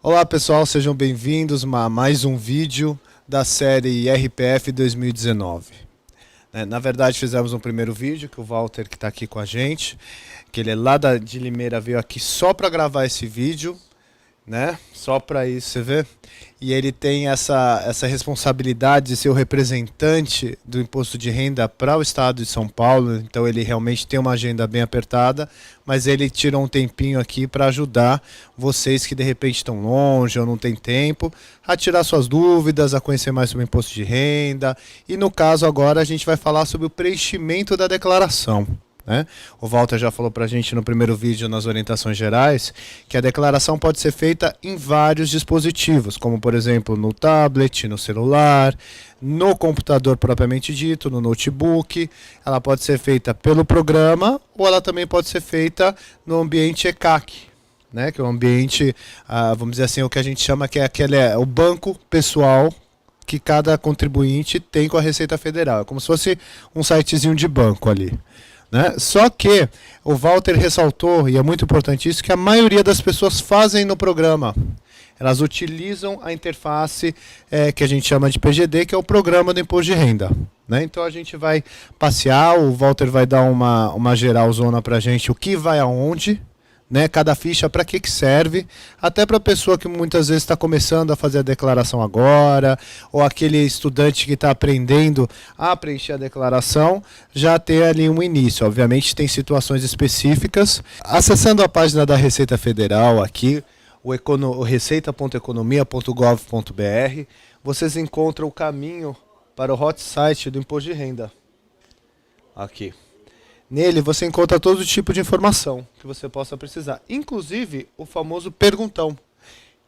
Olá pessoal, sejam bem-vindos a mais um vídeo da série RPF 2019. Na verdade fizemos um primeiro vídeo, que o Walter que está aqui com a gente, que ele é lá de Limeira, veio aqui só para gravar esse vídeo, né? Só para isso, você vê? E ele tem essa responsabilidade de ser o representante do imposto de renda para o estado de São Paulo, então ele realmente tem uma agenda bem apertada, mas ele tirou um tempinho aqui para ajudar vocês que de repente estão longe ou não tem tempo, a tirar suas dúvidas, a conhecer mais sobre o imposto de renda, e no caso agora a gente vai falar sobre o preenchimento da declaração. O Walter já falou para a gente no primeiro vídeo, nas orientações gerais, que a declaração pode ser feita em vários dispositivos, como por exemplo no tablet, no celular, no computador propriamente dito, no notebook. Ela pode ser feita pelo programa ou ela também pode ser feita no ambiente ECAC, que é um ambiente, vamos dizer assim, o que a gente chama que é o banco pessoal que cada contribuinte tem com a Receita Federal. É como se fosse um sitezinho de banco ali. Só que o Walter ressaltou, e é muito importante isso, que a maioria das pessoas fazem no programa. Elas utilizam a interface que a gente chama de PGD, que é o Programa do Imposto de Renda. Então a gente vai passear, o Walter vai dar uma geralzona para a gente, o que vai aonde, cada ficha para que serve, até para a pessoa que muitas vezes está começando a fazer a declaração agora, ou aquele estudante que está aprendendo a preencher a declaração, já ter ali um início. Obviamente tem situações específicas. Acessando a página da Receita Federal aqui, o receita.economia.gov.br, vocês encontram o caminho para o hot site do Imposto de Renda. Aqui. Nele você encontra todo tipo de informação que você possa precisar, inclusive o famoso perguntão,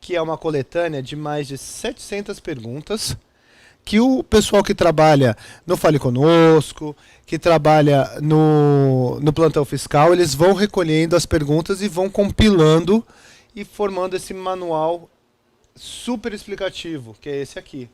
que é uma coletânea de mais de 700 perguntas que o pessoal que trabalha no Fale Conosco, que trabalha no plantão fiscal, eles vão recolhendo as perguntas e vão compilando e formando esse manual super explicativo, que é esse aqui.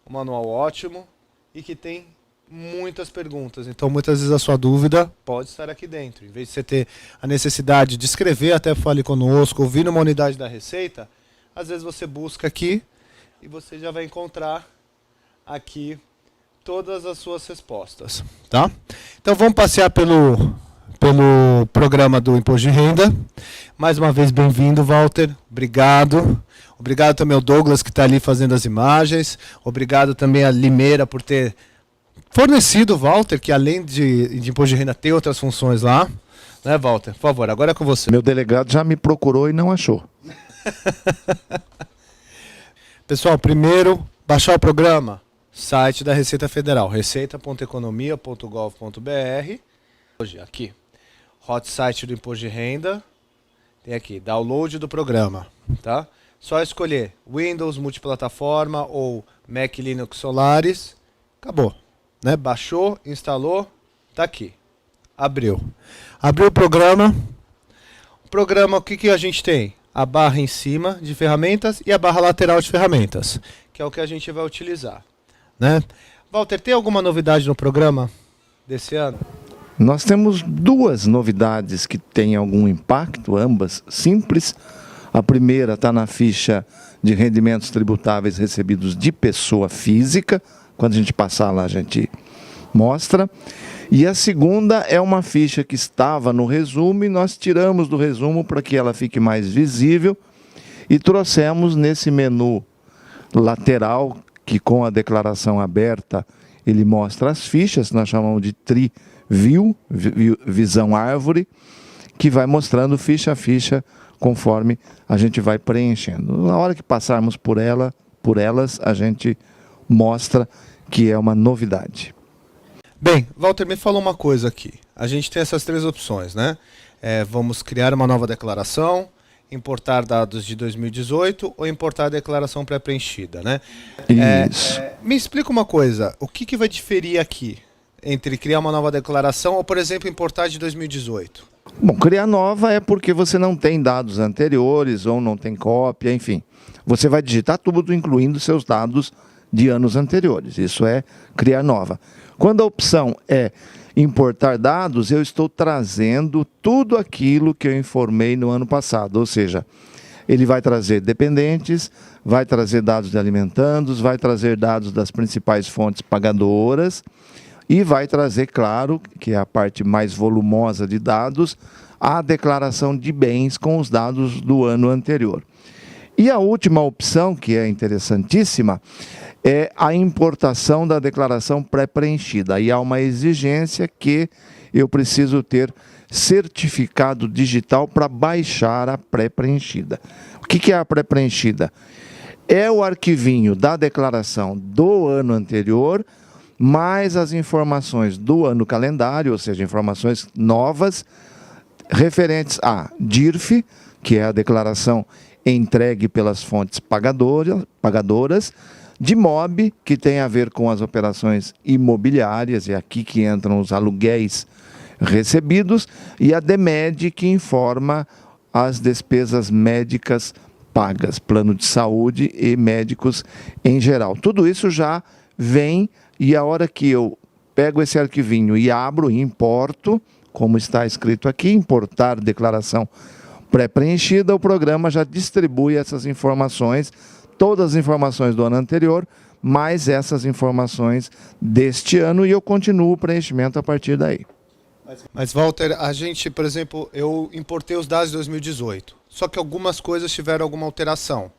Um manual ótimo e que tem muitas perguntas, então muitas vezes a sua dúvida pode estar aqui dentro. Em vez de você ter a necessidade de escrever até Fale Conosco, ouvir numa unidade da Receita, às vezes você busca aqui e você já vai encontrar aqui todas as suas respostas, tá? Então vamos passear pelo programa do Imposto de Renda. Mais uma vez, bem-vindo, Walter. Obrigado. Obrigado também ao Douglas, que está ali fazendo as imagens. Obrigado também a Limeira por ter fornecido, Walter, que além de Imposto de Renda tem outras funções lá. Walter? Por favor, agora é com você. Meu delegado já me procurou e não achou. Pessoal, primeiro, baixar o programa. Site da Receita Federal, receita.economia.gov.br. Hoje, aqui, hot site do Imposto de Renda. Tem aqui, download do programa. Tá? Só escolher Windows, multiplataforma ou Mac, Linux, Solaris. Acabou. Baixou, instalou, tá aqui. Abriu. Abriu o programa. O programa, o que a gente tem? A barra em cima de ferramentas e a barra lateral de ferramentas, que é o que a gente vai utilizar. Walter, tem alguma novidade no programa desse ano? Nós temos duas novidades que têm algum impacto, ambas simples. A primeira está na ficha de rendimentos tributáveis recebidos de pessoa física. Quando a gente passar lá, a gente mostra. E a segunda é uma ficha que estava no resumo e nós tiramos do resumo para que ela fique mais visível e trouxemos nesse menu lateral, que com a declaração aberta ele mostra as fichas, nós chamamos de Tri-View, visão árvore, que vai mostrando ficha a ficha conforme a gente vai preenchendo. Na hora que passarmos por elas, a gente mostra que é uma novidade. Bem, Walter, me falou uma coisa aqui. A gente tem essas três opções, vamos criar uma nova declaração, importar dados de 2018 ou importar a declaração pré-preenchida, Isso. Me explica uma coisa, o que vai diferir aqui entre criar uma nova declaração ou, por exemplo, importar de 2018? Bom, criar nova é porque você não tem dados anteriores ou não tem cópia, enfim. Você vai digitar tudo, incluindo seus dados de anos anteriores. Isso é criar nova. Quando a opção é importar dados, eu estou trazendo tudo aquilo que eu informei no ano passado. Ou seja, ele vai trazer dependentes, vai trazer dados de alimentandos, vai trazer dados das principais fontes pagadoras e vai trazer, claro, que é a parte mais volumosa de dados, a declaração de bens com os dados do ano anterior. E a última opção, que é interessantíssima, é a importação da declaração pré-preenchida. Aí há uma exigência que eu preciso ter certificado digital para baixar a pré-preenchida. O que é a pré-preenchida? É o arquivinho da declaração do ano anterior, mais as informações do ano calendário, ou seja, informações novas, referentes a DIRF, que é a declaração entregue pelas fontes pagadoras, de MOB, que tem a ver com as operações imobiliárias, é aqui que entram os aluguéis recebidos, e a DMED, que informa as despesas médicas pagas, plano de saúde e médicos em geral. Tudo isso já vem, e a hora que eu pego esse arquivinho e abro e importo, como está escrito aqui, importar declaração pré-preenchida, o programa já distribui essas informações, todas as informações do ano anterior, mais essas informações deste ano, e eu continuo o preenchimento a partir daí. Mas, Walter, a gente, por exemplo, eu importei os dados de 2018, só que algumas coisas tiveram alguma alteração.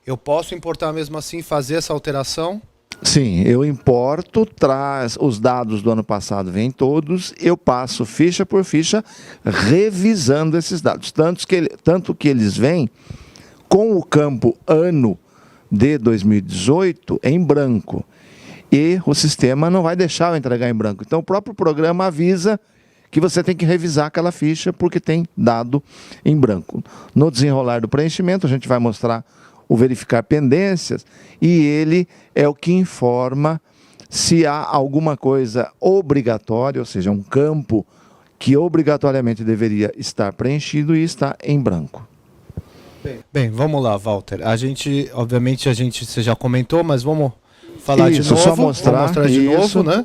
Eu posso importar mesmo assim e fazer essa alteração? Sim, eu importo, traz os dados do ano passado, vêm todos, eu passo ficha por ficha, revisando esses dados. Tanto que eles vêm com o campo ano de 2018 em branco. E o sistema não vai deixar eu entregar em branco. Então o próprio programa avisa que você tem que revisar aquela ficha porque tem dado em branco. No desenrolar do preenchimento, a gente vai mostrar o verificar pendências, e ele é o que informa se há alguma coisa obrigatória, ou seja, um campo que obrigatoriamente deveria estar preenchido e está em branco. Bem, vamos lá, Walter. A gente, obviamente, você já comentou, mas vamos falar isso, de novo. Só mostrar de isso. novo, né?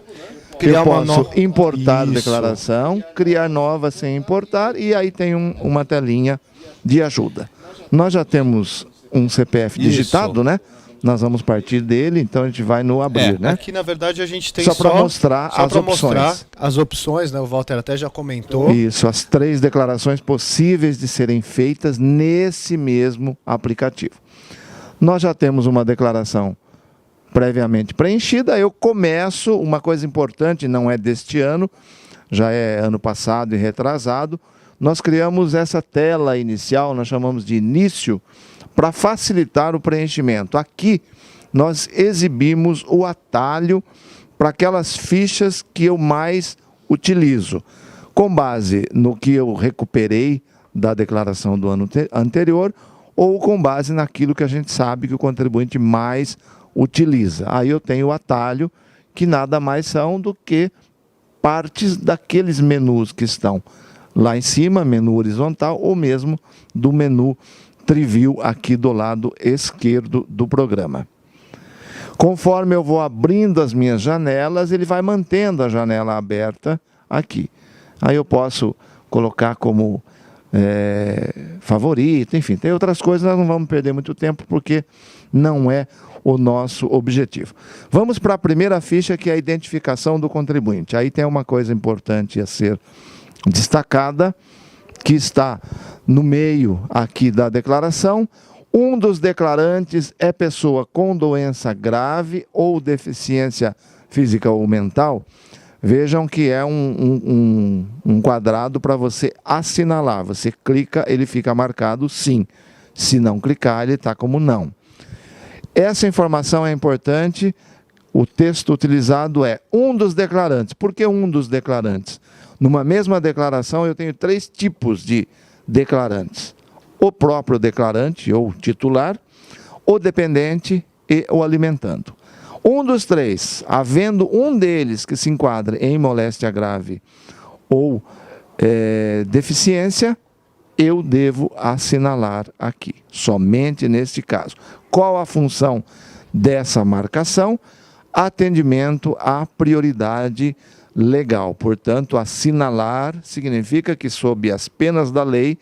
Eu posso importar a declaração, criar nova sem importar, e aí tem uma telinha de ajuda. Nós já temos um CPF digitado, né? Nós vamos partir dele, então a gente vai no abrir, né? Aqui, na verdade, a gente tem só para mostrar as opções. As opções, né? O Walter até já comentou. Isso, as 3 declarações possíveis de serem feitas nesse mesmo aplicativo. Nós já temos uma declaração previamente preenchida. Eu começo, uma coisa importante, não é deste ano, já é ano passado e retrasado, nós criamos essa tela inicial, nós chamamos de início, para facilitar o preenchimento. Aqui nós exibimos o atalho para aquelas fichas que eu mais utilizo, com base no que eu recuperei da declaração do ano anterior ou com base naquilo que a gente sabe que o contribuinte mais utiliza. Aí eu tenho o atalho, que nada mais são do que partes daqueles menus que estão lá em cima, menu horizontal, ou mesmo do menu Triview aqui do lado esquerdo do programa. Conforme eu vou abrindo as minhas janelas, ele vai mantendo a janela aberta aqui. Aí eu posso colocar como favorito, enfim, tem outras coisas, nós não vamos perder muito tempo porque não é o nosso objetivo. Vamos para a primeira ficha, que é a identificação do contribuinte. Aí tem uma coisa importante a ser destacada, que está no meio aqui da declaração. Um dos declarantes é pessoa com doença grave ou deficiência física ou mental. Vejam que é um quadrado para você assinalar. Você clica, ele fica marcado sim. Se não clicar, ele está como não. Essa informação é importante. O texto utilizado é um dos declarantes. Por que um dos declarantes? Numa mesma declaração, eu tenho 3 tipos de declarantes: o próprio declarante ou titular, o dependente e o alimentando. Um dos 3, havendo um deles que se enquadre em moléstia grave ou deficiência, eu devo assinalar aqui, somente neste caso. Qual a função dessa marcação? Atendimento à prioridade legal. Portanto, assinalar significa que, sob as penas da lei,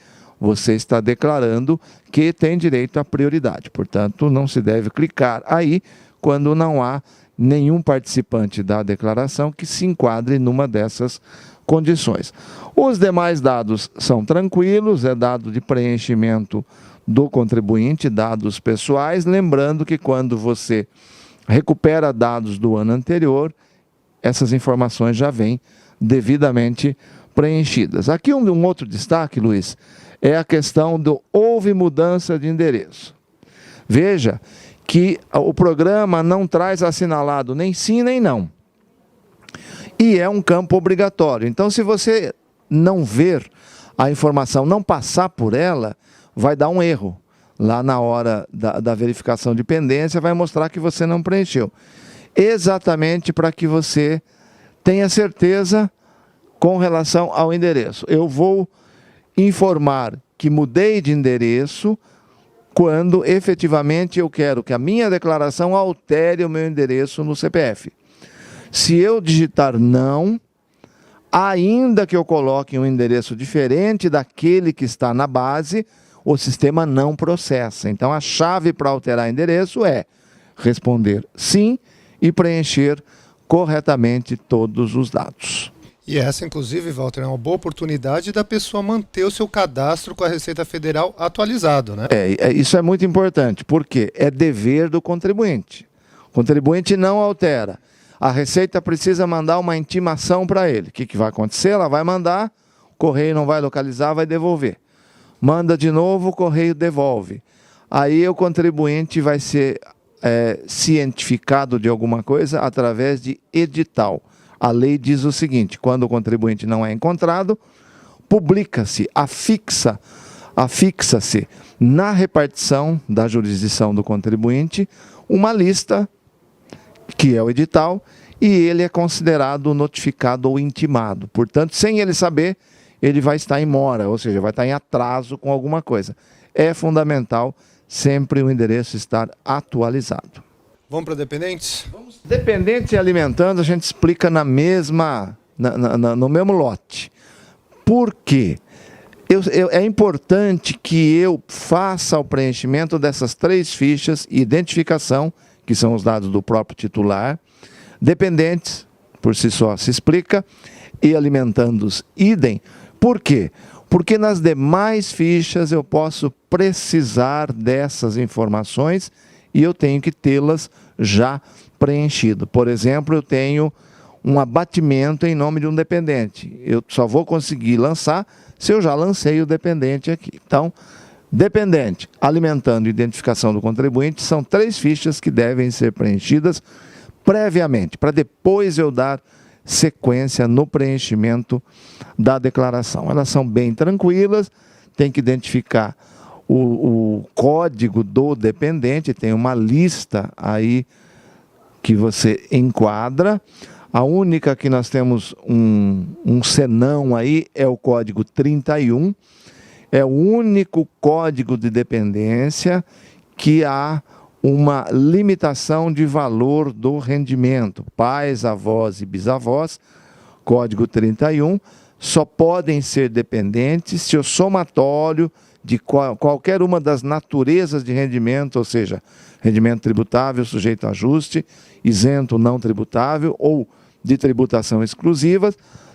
você está declarando que tem direito à prioridade. Portanto, não se deve clicar aí quando não há nenhum participante da declaração que se enquadre numa dessas condições. Os demais dados são tranquilos, é dado de preenchimento do contribuinte, dados pessoais, lembrando que quando você recupera dados do ano anterior, essas informações já vêm devidamente preenchidas. Aqui um outro destaque, Luiz, é a questão do houve mudança de endereço. Veja que o programa não traz assinalado nem sim nem não. E é um campo obrigatório. Então, se você não ver a informação, não passar por ela, vai dar um erro. Lá na hora da verificação de pendência, vai mostrar que você não preencheu. Exatamente para que você tenha certeza com relação ao endereço. Eu vou informar que mudei de endereço quando efetivamente eu quero que a minha declaração altere o meu endereço no CPF. Se eu digitar não, ainda que eu coloque um endereço diferente daquele que está na base, o sistema não processa. Então, a chave para alterar endereço é responder sim e preencher corretamente todos os dados. E essa, inclusive, Walter, é uma boa oportunidade da pessoa manter o seu cadastro com a Receita Federal atualizado, né? Isso é muito importante, porque é dever do contribuinte. O contribuinte não altera. A Receita precisa mandar uma intimação para ele. O que vai acontecer? Ela vai mandar, o correio não vai localizar, vai devolver. Manda de novo, o correio devolve. Aí o contribuinte vai ser cientificado de alguma coisa através de edital. A lei diz o seguinte: quando o contribuinte não é encontrado, publica-se, afixa-se na repartição da jurisdição do contribuinte uma lista, que é o edital, e ele é considerado notificado ou intimado. Portanto, sem ele saber, ele vai estar em mora, ou seja, vai estar em atraso com alguma coisa. É fundamental sempre o endereço estar atualizado. Vamos para dependentes? Dependentes e alimentando, a gente explica no mesmo lote. Por quê? É importante que eu faça o preenchimento dessas 3 fichas, identificação, que são os dados do próprio titular, dependentes, por si só se explica, e alimentandos, idem. Por quê? Porque nas demais fichas eu posso precisar dessas informações e eu tenho que tê-las já preenchido. Por exemplo, eu tenho um abatimento em nome de um dependente. Eu só vou conseguir lançar se eu já lancei o dependente aqui. Então, dependente, alimentando e identificação do contribuinte são 3 fichas que devem ser preenchidas previamente, para depois eu dar sequência no preenchimento da declaração. Elas são bem tranquilas, tem que identificar o código do dependente, tem uma lista aí que você enquadra. A única que nós temos um senão aí é o código 31, é o único código de dependência que há uma limitação de valor do rendimento. Pais, avós e bisavós, código 31, só podem ser dependentes se o somatório de qualquer uma das naturezas de rendimento, ou seja, rendimento tributável sujeito a ajuste, isento não tributável ou de tributação exclusiva,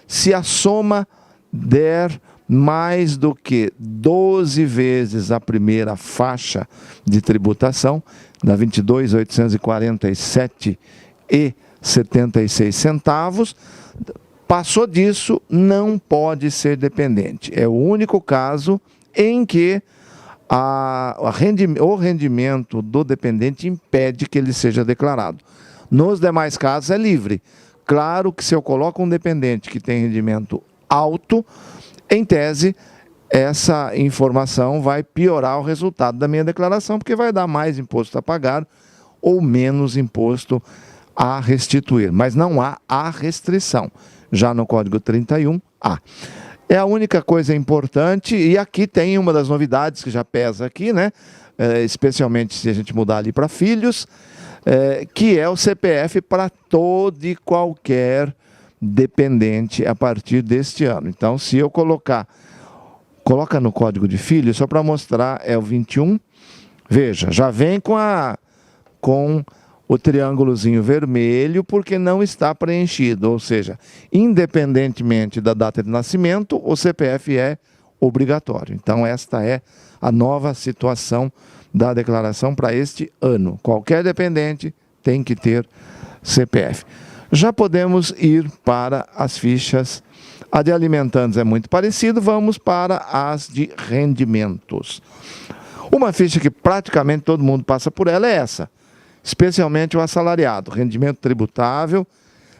se a soma der mais do que 12 vezes a primeira faixa de tributação, da 22.847,76 centavos, passou disso, não pode ser dependente. É o único caso em que o rendimento do dependente impede que ele seja declarado. Nos demais casos é livre. Claro que se eu coloco um dependente que tem rendimento alto, em tese, essa informação vai piorar o resultado da minha declaração, porque vai dar mais imposto a pagar ou menos imposto a restituir. Mas não há a restrição. Já no Código 31, há. É a única coisa importante, e aqui tem uma das novidades que já pesa aqui, né? Especialmente se a gente mudar ali para filhos, que é o CPF para todo e qualquer dependente a partir deste ano. Então, se eu colocar Coloca no código de filho, só para mostrar, é o 21. Veja, já vem com o triângulozinho vermelho, porque não está preenchido. Ou seja, independentemente da data de nascimento, o CPF é obrigatório. Então, esta é a nova situação da declaração para este ano. Qualquer dependente tem que ter CPF. Já podemos ir para as fichas. A de alimentantes é muito parecido, vamos para as de rendimentos. Uma ficha que praticamente todo mundo passa por ela é essa, especialmente o assalariado. Rendimento tributável,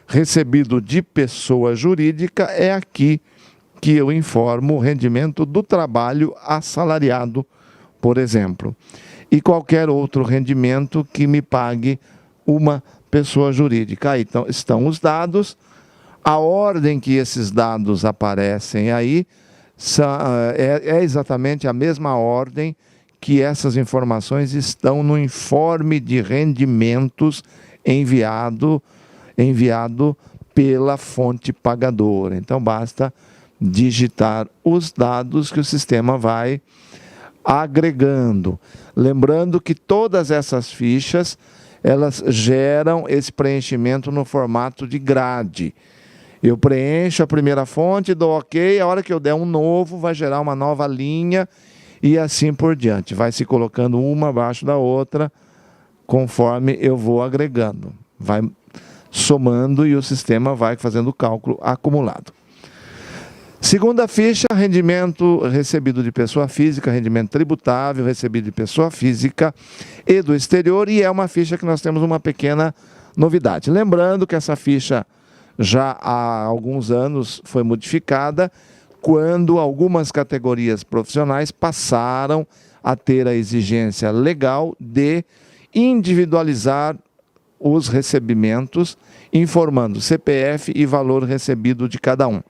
recebido de pessoa jurídica, é aqui que eu informo o rendimento do trabalho assalariado, por exemplo. E qualquer outro rendimento que me pague uma pessoa jurídica. Aí estão os dados. A ordem que esses dados aparecem aí é exatamente a mesma ordem que essas informações estão no informe de rendimentos enviado pela fonte pagadora. Então, basta digitar os dados que o sistema vai agregando. Lembrando que todas essas fichas, elas geram esse preenchimento no formato de grade. Eu preencho a primeira fonte, dou OK, a hora que eu der um novo, vai gerar uma nova linha e assim por diante. Vai se colocando uma abaixo da outra, conforme eu vou agregando. Vai somando e o sistema vai fazendo o cálculo acumulado. Segunda ficha, rendimento recebido de pessoa física, rendimento tributável recebido de pessoa física e do exterior, e é uma ficha que nós temos uma pequena novidade. Lembrando que essa ficha já há alguns anos foi modificada, quando algumas categorias profissionais passaram a ter a exigência legal de individualizar os recebimentos, informando CPF e valor recebido de cada um.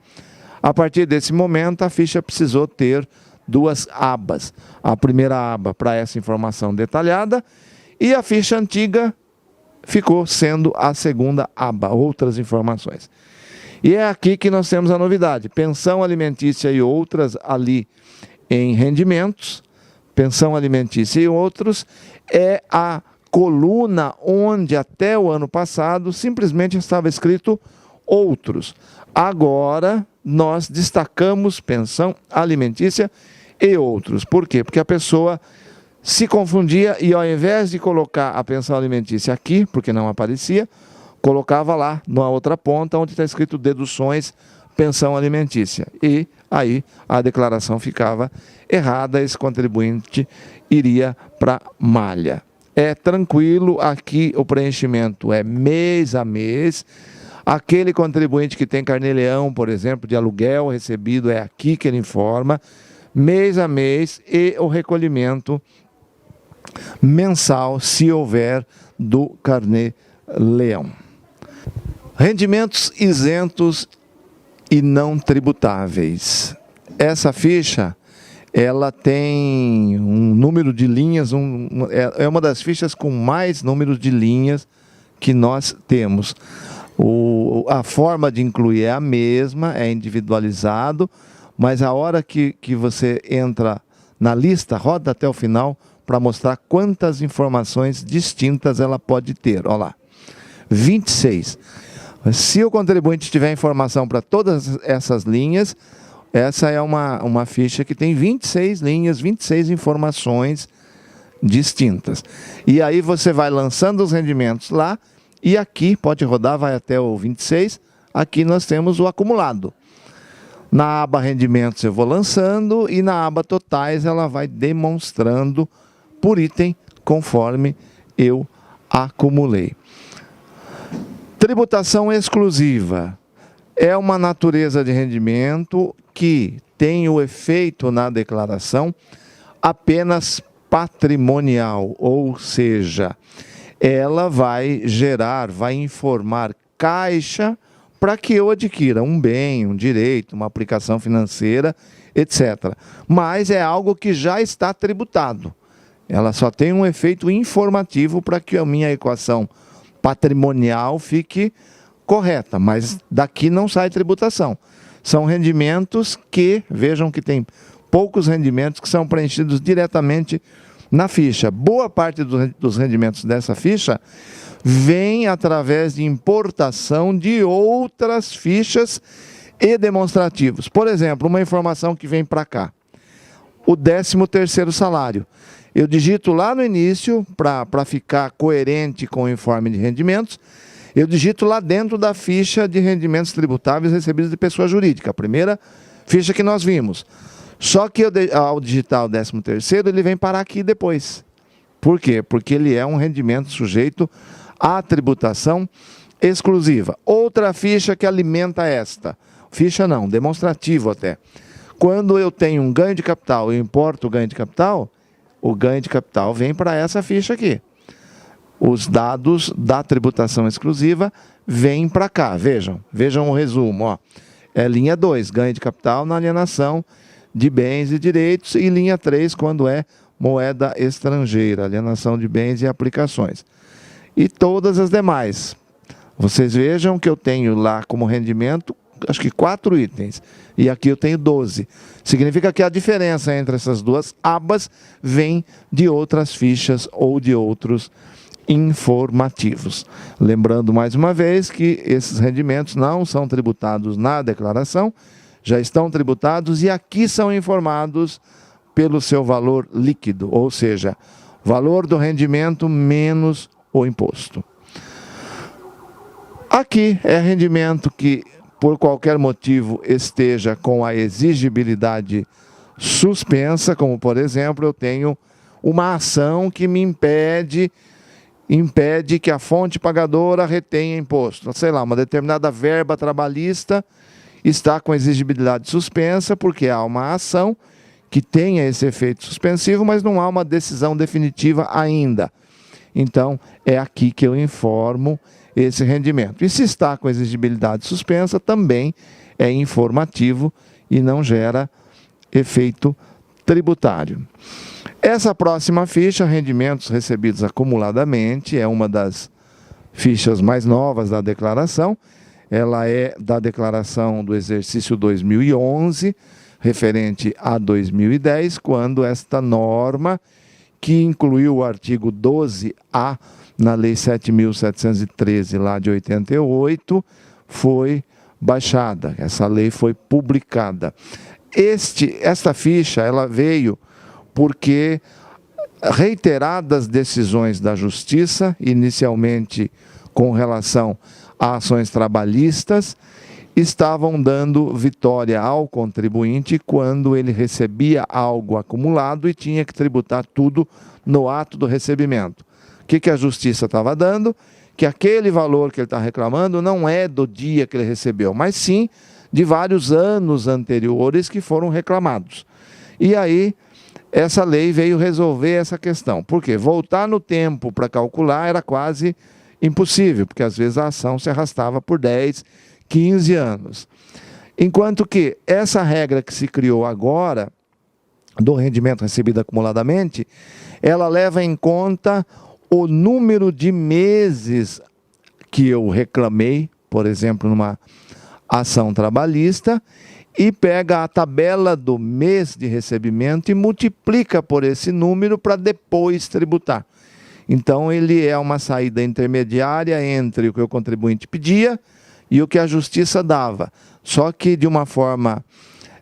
A partir desse momento, a ficha precisou ter duas abas. A primeira aba para essa informação detalhada e a ficha antiga ficou sendo a segunda aba, outras informações. E é aqui que nós temos a novidade. Pensão alimentícia e outras ali em rendimentos, pensão alimentícia e outros, é a coluna onde até o ano passado simplesmente estava escrito outros. Agora nós destacamos pensão alimentícia e outros. Por quê? Porque a pessoa se confundia e ao invés de colocar a pensão alimentícia aqui, porque não aparecia, colocava lá na outra ponta onde está escrito deduções pensão alimentícia. E aí a declaração ficava errada, esse contribuinte iria para malha. É tranquilo, aqui o preenchimento é mês a mês. Aquele contribuinte que tem carnê-leão, por exemplo, de aluguel recebido, é aqui que ele informa, mês a mês, e o recolhimento mensal, se houver, do carnê-leão. Rendimentos isentos e não tributáveis. Essa ficha, ela tem um número de linhas, é uma das fichas com mais números de linhas que nós temos. A forma de incluir é a mesma, é individualizado, mas a hora que você entra na lista, roda até o final para mostrar quantas informações distintas ela pode ter. Olha lá, 26. Se o contribuinte tiver informação para todas essas linhas, essa é uma ficha que tem 26 linhas, 26 informações distintas. E aí você vai lançando os rendimentos lá, e aqui, pode rodar, vai até o 26, aqui nós temos o acumulado. Na aba rendimentos eu vou lançando e na aba totais ela vai demonstrando por item conforme eu acumulei. Tributação exclusiva é uma natureza de rendimento que tem o efeito na declaração apenas patrimonial, ou seja, ela vai gerar, vai informar caixa para que eu adquira um bem, um direito, uma aplicação financeira, etc. Mas é algo que já está tributado. Ela só tem um efeito informativo para que a minha equação patrimonial fique correta, mas daqui não sai tributação. São rendimentos que, vejam que tem poucos rendimentos que são preenchidos diretamente na ficha. Boa parte dos rendimentos dessa ficha vem através de importação de outras fichas e demonstrativos. Por exemplo, uma informação que vem para cá, o 13º salário. Eu digito lá no início, para ficar coerente com o informe de rendimentos, eu digito lá dentro da ficha de rendimentos tributáveis recebidos de pessoa jurídica, a primeira ficha que nós vimos. Só que ao digitar o 13º, ele vem parar aqui depois. Por quê? Porque ele é um rendimento sujeito à tributação exclusiva. Outra ficha que alimenta esta. Ficha não, demonstrativo até. Quando eu tenho um ganho de capital, eu importo o ganho de capital, o ganho de capital vem para essa ficha aqui. Os dados da tributação exclusiva vêm para cá. Vejam o resumo. Ó. É linha 2, ganho de capital na alienação de bens e direitos, e linha 3, quando é moeda estrangeira, alienação de bens e aplicações. E todas as demais. Vocês vejam que eu tenho lá como rendimento, acho que 4 itens, e aqui eu tenho 12. Significa que a diferença entre essas duas abas vem de outras fichas ou de outros informativos. Lembrando mais uma vez que esses rendimentos não são tributados na declaração, já estão tributados e aqui são informados pelo seu valor líquido, ou seja, valor do rendimento menos o imposto. Aqui é rendimento que, por qualquer motivo, esteja com a exigibilidade suspensa, como, por exemplo, eu tenho uma ação que me impede que a fonte pagadora retenha imposto. Sei lá, uma determinada verba trabalhista está com exigibilidade suspensa, porque há uma ação que tenha esse efeito suspensivo, mas não há uma decisão definitiva ainda. Então, é aqui que eu informo esse rendimento. E se está com exigibilidade suspensa, também é informativo e não gera efeito tributário. Essa próxima ficha, rendimentos recebidos acumuladamente, é uma das fichas mais novas da declaração. Ela é da declaração do exercício 2011, referente a 2010, quando esta norma, que incluiu o artigo 12A na Lei 7.713, lá de 88, foi baixada. Essa lei foi publicada. Esta ficha ela veio porque reiteradas decisões da Justiça, inicialmente com relação a ações trabalhistas, estavam dando vitória ao contribuinte quando ele recebia algo acumulado e tinha que tributar tudo no ato do recebimento. O que a Justiça estava dando? Que aquele valor que ele está reclamando não é do dia que ele recebeu, mas sim de vários anos anteriores que foram reclamados. E aí, essa lei veio resolver essa questão. Por quê? Voltar no tempo para calcular era quase impossível, porque às vezes a ação se arrastava por 10, 15 anos. Enquanto que essa regra que se criou agora, do rendimento recebido acumuladamente, ela leva em conta o número de meses que eu reclamei, por exemplo, numa ação trabalhista, e pega a tabela do mês de recebimento e multiplica por esse número para depois tributar. Então, ele é uma saída intermediária entre o que o contribuinte pedia e o que a Justiça dava. Só que de uma forma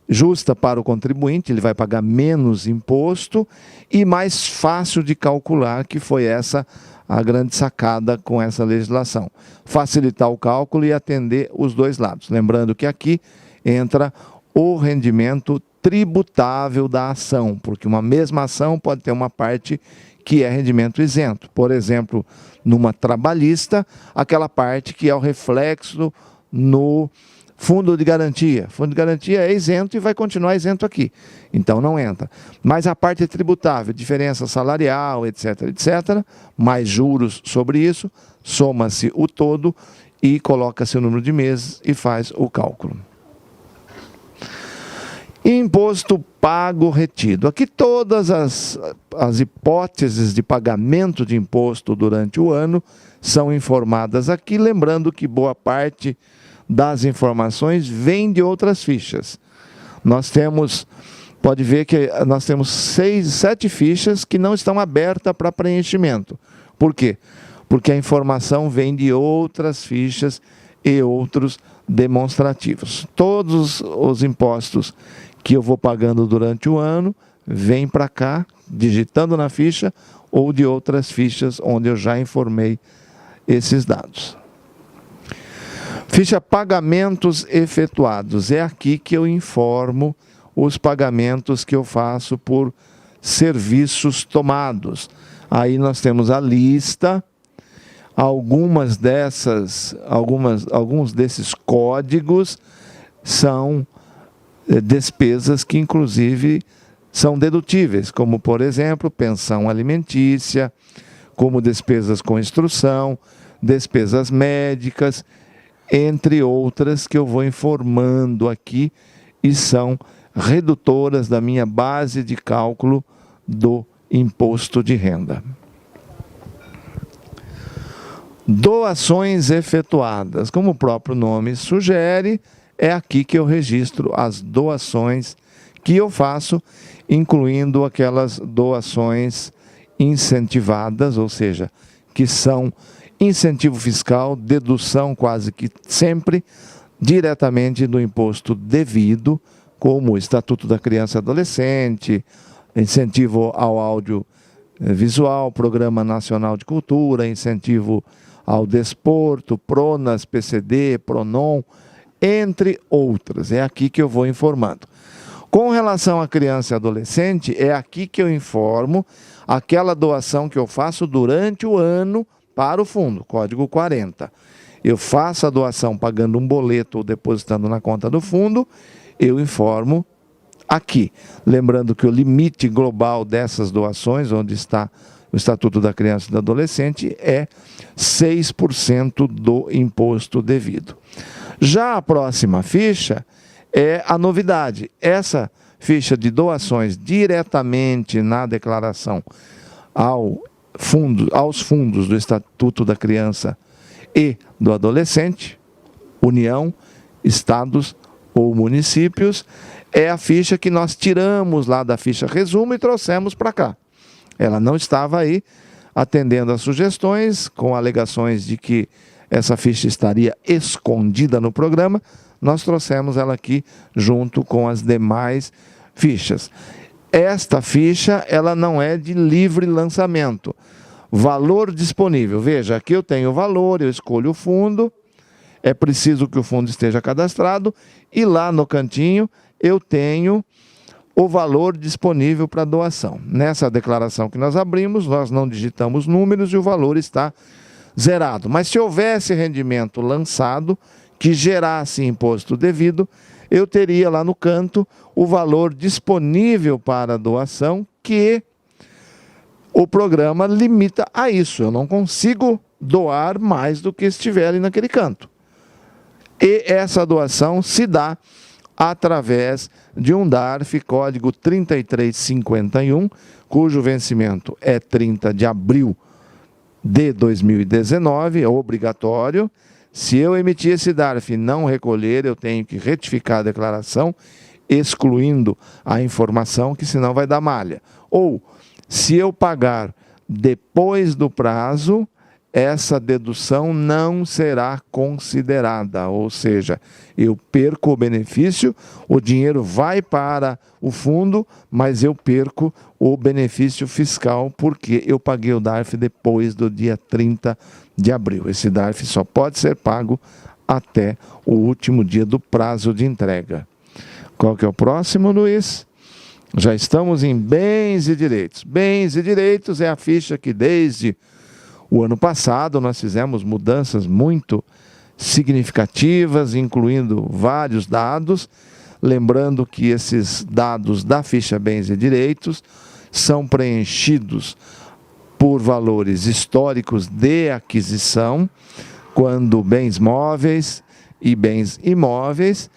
justa para o contribuinte, ele vai pagar menos imposto e mais fácil de calcular, que foi essa a grande sacada com essa legislação. Facilitar o cálculo e atender os dois lados. Lembrando que aqui entra o rendimento tributável da ação, porque uma mesma ação pode ter uma parte que é rendimento isento. Por exemplo, numa trabalhista, aquela parte que é o reflexo no fundo de garantia. Fundo de garantia é isento e vai continuar isento aqui. Então não entra. Mas a parte tributável, diferença salarial, etc., etc., mais juros sobre isso, soma-se o todo e coloca-se o número de meses e faz o cálculo. Imposto pago retido. Aqui todas as hipóteses de pagamento de imposto durante o ano são informadas aqui, lembrando que boa parte das informações vem de outras fichas. Nós temos pode ver que nós temos 7 fichas que não estão abertas para preenchimento. Por quê? Porque a informação vem de outras fichas e outros demonstrativos. Todos os impostos que eu vou pagando durante o ano vêm para cá, digitando na ficha ou de outras fichas onde eu já informei esses dados. Ficha pagamentos efetuados. É aqui que eu informo os pagamentos que eu faço por serviços tomados. Aí nós temos a lista, alguns desses códigos são despesas que inclusive são dedutíveis, como por exemplo, pensão alimentícia, como despesas com instrução, despesas médicas, entre outras que eu vou informando aqui e são redutoras da minha base de cálculo do imposto de renda. Doações efetuadas. Como o próprio nome sugere, é aqui que eu registro as doações que eu faço, incluindo aquelas doações incentivadas, ou seja, que são incentivo fiscal, dedução quase que sempre, diretamente do imposto devido, como o Estatuto da Criança e Adolescente, incentivo ao audiovisual, Programa Nacional de Cultura, incentivo ao desporto, PRONAS, PCD, PRONON, entre outras. É aqui que eu vou informando. Com relação à criança e adolescente, é aqui que eu informo aquela doação que eu faço durante o ano para o fundo, código 40. Eu faço a doação pagando um boleto ou depositando na conta do fundo, eu informo aqui. Lembrando que o limite global dessas doações, onde está o Estatuto da Criança e do Adolescente, é 6% do imposto devido. Já a próxima ficha é a novidade. Essa ficha de doações diretamente na declaração aos fundos do Estatuto da Criança e do Adolescente, União, Estados ou municípios, é a ficha que nós tiramos lá da ficha resumo e trouxemos para cá. Ela não estava aí atendendo às sugestões, com alegações de que essa ficha estaria escondida no programa, nós trouxemos ela aqui junto com as demais fichas. Esta ficha, ela não é de livre lançamento. Valor disponível. Veja, aqui eu tenho o valor, eu escolho o fundo, é preciso que o fundo esteja cadastrado, e lá no cantinho eu tenho o valor disponível para doação. Nessa declaração que nós abrimos, nós não digitamos números e o valor está zerado. Mas se houvesse rendimento lançado, que gerasse imposto devido, eu teria lá no canto o valor disponível para doação, que o programa limita a isso. Eu não consigo doar mais do que estiver ali naquele canto. E essa doação se dá através de um DARF, código 3351, cujo vencimento é 30 de abril de 2019, é obrigatório. Se eu emitir esse DARF e não recolher, eu tenho que retificar a declaração, excluindo a informação, que senão vai dar malha. Ou, se eu pagar depois do prazo, essa dedução não será considerada, ou seja, eu perco o benefício, o dinheiro vai para o fundo, mas eu perco o benefício fiscal porque eu paguei o DARF depois do dia 30 de abril. Esse DARF só pode ser pago até o último dia do prazo de entrega. Qual que é o próximo, Luiz? Já estamos em bens e direitos. Bens e direitos é a ficha que desde o ano passado nós fizemos mudanças muito significativas, incluindo vários dados. Lembrando que esses dados da ficha bens e direitos são preenchidos por valores históricos de aquisição, quando bens móveis e bens imóveis,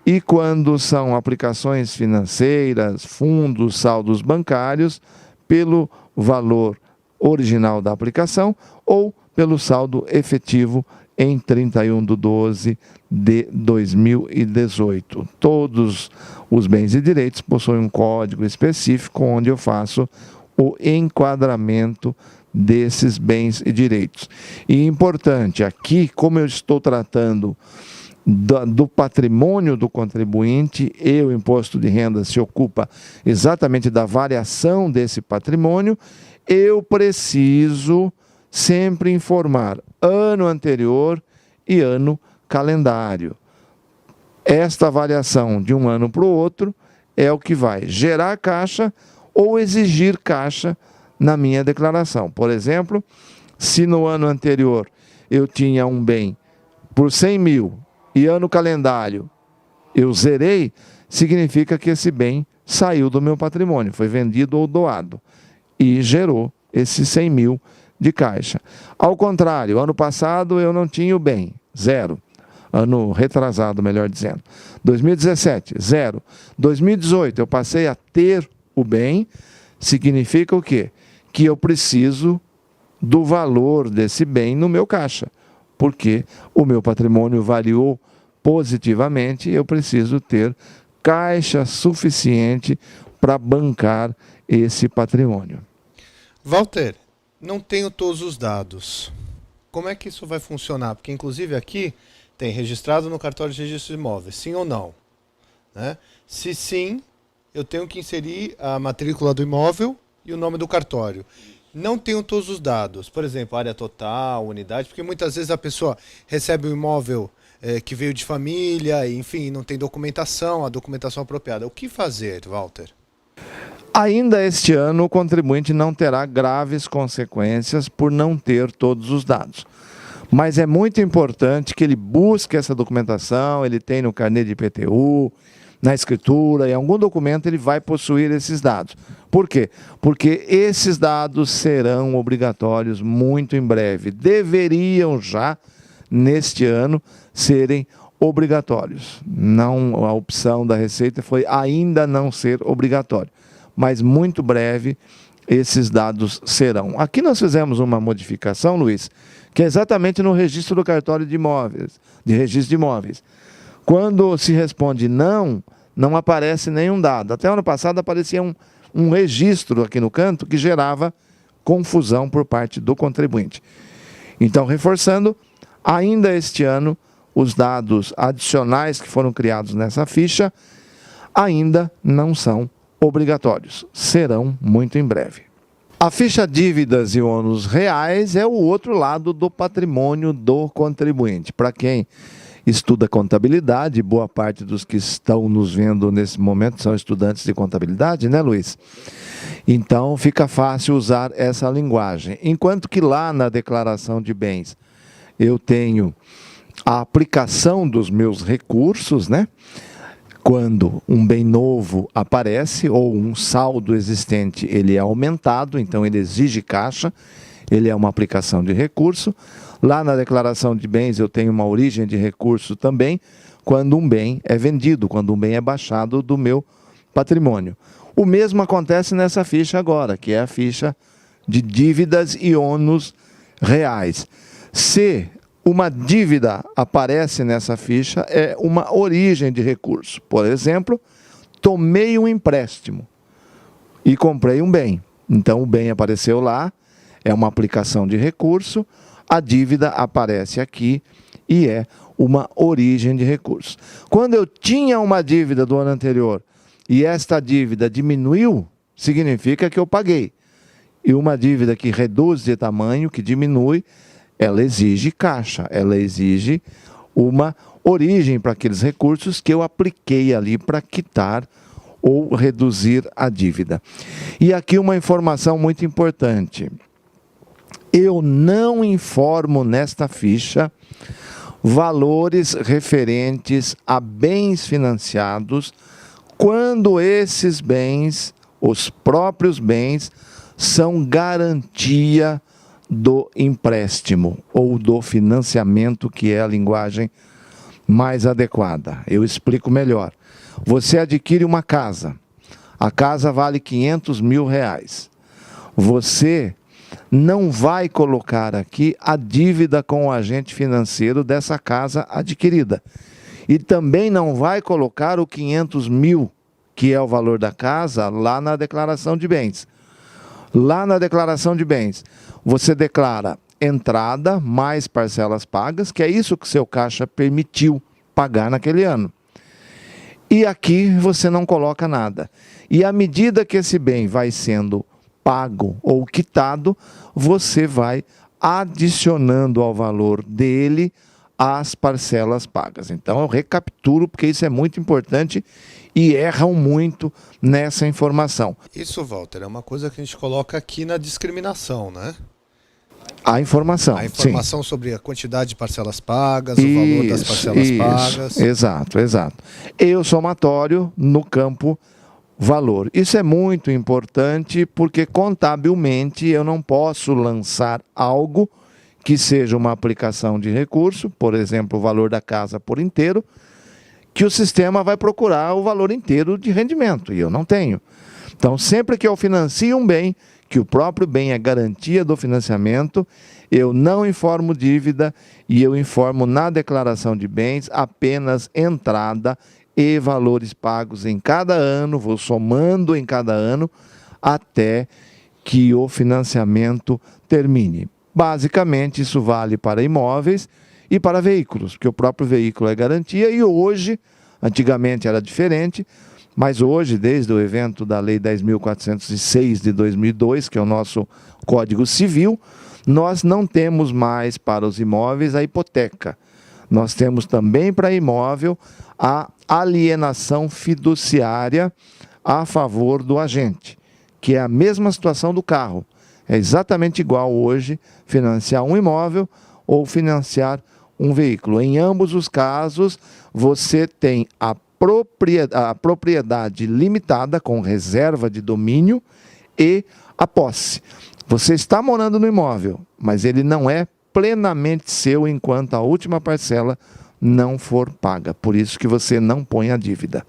e quando são aplicações financeiras, fundos, saldos bancários, pelo valor original da aplicação ou pelo saldo efetivo em 31/12 de 2018. Todos os bens e direitos possuem um código específico onde eu faço o enquadramento desses bens e direitos. E importante, aqui, como eu estou tratando do patrimônio do contribuinte, e o imposto de renda se ocupa exatamente da variação desse patrimônio, eu preciso sempre informar ano anterior e ano calendário. Esta variação de um ano para o outro é o que vai gerar caixa ou exigir caixa na minha declaração. Por exemplo, se no ano anterior eu tinha um bem por 100 mil e ano calendário eu zerei, significa que esse bem saiu do meu patrimônio, foi vendido ou doado e gerou esses 100 mil de caixa. Ao contrário, ano passado eu não tinha o bem, zero. Ano retrasado, melhor dizendo. 2017, zero. 2018, eu passei a ter o bem, significa o quê? Que eu preciso do valor desse bem no meu caixa, porque o meu patrimônio variou positivamente e eu preciso ter caixa suficiente para bancar esse patrimônio. Walter, não tenho todos os dados. Como é que isso vai funcionar? Porque, inclusive, aqui tem registrado no cartório de registro de imóveis, sim ou não? Né? Se sim, eu tenho que inserir a matrícula do imóvel e o nome do cartório. Não tenho todos os dados, por exemplo, área total, unidade, porque muitas vezes a pessoa recebe um imóvel que veio de família, enfim, não tem documentação, a documentação apropriada. O que fazer, Walter? Ainda este ano, o contribuinte não terá graves consequências por não ter todos os dados. Mas é muito importante que ele busque essa documentação, ele tem no carnê de IPTU, na escritura, em algum documento ele vai possuir esses dados. Por quê? Porque esses dados serão obrigatórios muito em breve. Deveriam já, neste ano, serem obrigatórios. Não, a opção da Receita foi ainda não ser obrigatório, mas muito breve esses dados serão. Aqui nós fizemos uma modificação, Luiz, que é exatamente no registro do cartório de imóveis, de registro de imóveis. Quando se responde não, não aparece nenhum dado. Até ano passado aparecia um registro aqui no canto que gerava confusão por parte do contribuinte. Então, reforçando, ainda este ano, os dados adicionais que foram criados nessa ficha ainda não são obrigatórios. Serão muito em breve. A ficha dívidas e ônus reais é o outro lado do patrimônio do contribuinte. Para quem estuda contabilidade, boa parte dos que estão nos vendo nesse momento são estudantes de contabilidade, né, Luiz? Então fica fácil usar essa linguagem. Enquanto que lá na declaração de bens eu tenho a aplicação dos meus recursos, né? Quando um bem novo aparece ou um saldo existente, ele é aumentado, então ele exige caixa, ele é uma aplicação de recurso. Lá na declaração de bens eu tenho uma origem de recurso também, quando um bem é vendido, quando um bem é baixado do meu patrimônio. O mesmo acontece nessa ficha agora, que é a ficha de dívidas e ônus reais. Se uma dívida aparece nessa ficha, é uma origem de recurso. Por exemplo, tomei um empréstimo e comprei um bem. Então, o bem apareceu lá, é uma aplicação de recurso, a dívida aparece aqui e é uma origem de recurso. Quando eu tinha uma dívida do ano anterior e esta dívida diminuiu, significa que eu paguei. E uma dívida que reduz de tamanho, que diminui, ela exige caixa, ela exige uma origem para aqueles recursos que eu apliquei ali para quitar ou reduzir a dívida. E aqui uma informação muito importante. Eu não informo nesta ficha valores referentes a bens financiados quando esses bens, os próprios bens, são garantia do empréstimo ou do financiamento, que é a linguagem mais adequada. Eu explico melhor. Você adquire uma casa. A casa vale R$500 mil. Você não vai colocar aqui a dívida com o agente financeiro dessa casa adquirida. E também não vai colocar o 500 mil, que é o valor da casa, lá na declaração de bens. Lá na declaração de bens, você declara entrada mais parcelas pagas, que é isso que seu caixa permitiu pagar naquele ano. E aqui você não coloca nada. E à medida que esse bem vai sendo pago ou quitado, você vai adicionando ao valor dele as parcelas pagas. Então eu recapitulo, porque isso é muito importante e erram muito nessa informação. Isso, Walter, é uma coisa que a gente coloca aqui na discriminação, né? A informação. A informação sim. sobre a quantidade de parcelas pagas, o valor das parcelas pagas. Exato, exato. E o somatório no campo valor. Isso é muito importante porque contabilmente eu não posso lançar algo que seja uma aplicação de recurso, por exemplo, o valor da casa por inteiro, que o sistema vai procurar o valor inteiro de rendimento, e eu não tenho. Então, sempre que eu financio um bem, que o próprio bem é garantia do financiamento, eu não informo dívida e eu informo na declaração de bens apenas entrada e valores pagos em cada ano, vou somando em cada ano, até que o financiamento termine. Basicamente, isso vale para imóveis e para veículos, porque o próprio veículo é garantia e hoje, antigamente era diferente, mas hoje, desde o evento da Lei 10.406 de 2002, que é o nosso Código Civil, nós não temos mais para os imóveis a hipoteca. Nós temos também para imóvel a alienação fiduciária a favor do agente, que é a mesma situação do carro. É exatamente igual hoje financiar um imóvel ou financiar um veículo. Em ambos os casos, você tem a propriedade limitada com reserva de domínio e a posse. Você está morando no imóvel, mas ele não é plenamente seu enquanto a última parcela não for paga. Por isso que você não põe a dívida.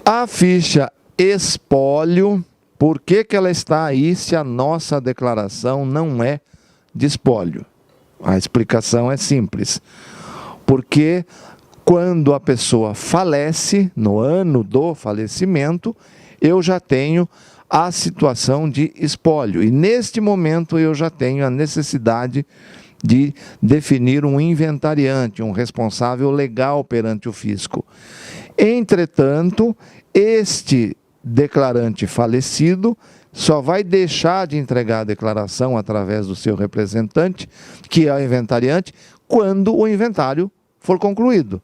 A ficha espólio, por que ela está aí se a nossa declaração não é de espólio? A explicação é simples. Porque quando a pessoa falece, no ano do falecimento, eu já tenho a situação de espólio. E neste momento eu já tenho a necessidade de definir um inventariante, um responsável legal perante o fisco. Entretanto, este declarante falecido só vai deixar de entregar a declaração através do seu representante, que é o inventariante, quando o inventário for concluído.